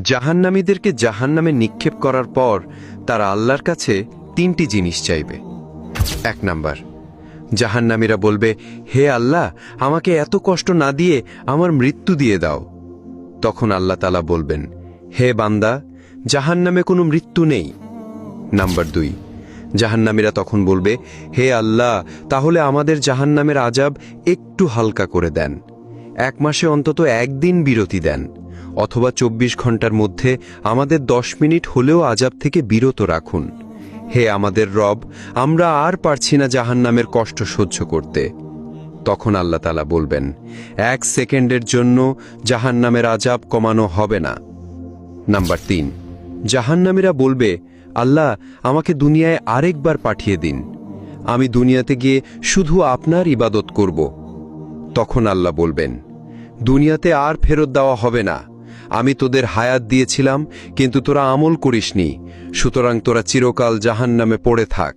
জাহান্নামীদেরকে জাহান্নামে নিক্ষেপ করার পর তারা আল্লাহর কাছে 3টি জিনিস চাইবে। 1 নাম্বার, জাহান্নামীরা বলবে, হে আল্লাহ, আমাকে এত কষ্ট না দিয়ে আমার মৃত্যু দিয়ে দাও। তখন আল্লাহ তাআলা বলবেন, হে বান্দা, জাহান্নামে কোনো মৃত্যু নেই। নাম্বার 2, জাহান্নামীরা তখন বলবে, হে আল্লাহ, তাহলে আমাদের জাহান্নামের আযাব একটু হালকা করে দেন, 1 মাসে অন্তত 1 দিন বিরতি দেন, অথবা 24 ঘন্টার মধ্যে আমাদের 10 মিনিট হলেও আযাব থেকে বিরত রাখুন। হে আমাদের রব, আমরা আর পারছি না জাহান্নামের কষ্ট সহ্য করতে। তখন আল্লাহ তাআলা বলবেন, 1 সেকেন্ডের জন্য জাহান্নামের আযাব কমানো হবে না। নাম্বার 3, জাহান্নামীরা বলবে, আল্লাহ, আমাকে দুনিয়ায় আরেকবার পাঠিয়ে দিন, আমি দুনিয়াতে গিয়ে শুধু আপনার ইবাদত করব। তখন আল্লাহ বলবেন, দুনিয়াতে আর ফেরত দেওয়া হবে না, আমি তোদের হায়াত দিয়েছিলাম কিন্তু তোরা আমল করিসনি, সুতরাং তোরা চিরকাল জাহান্নামে পড়ে থাক।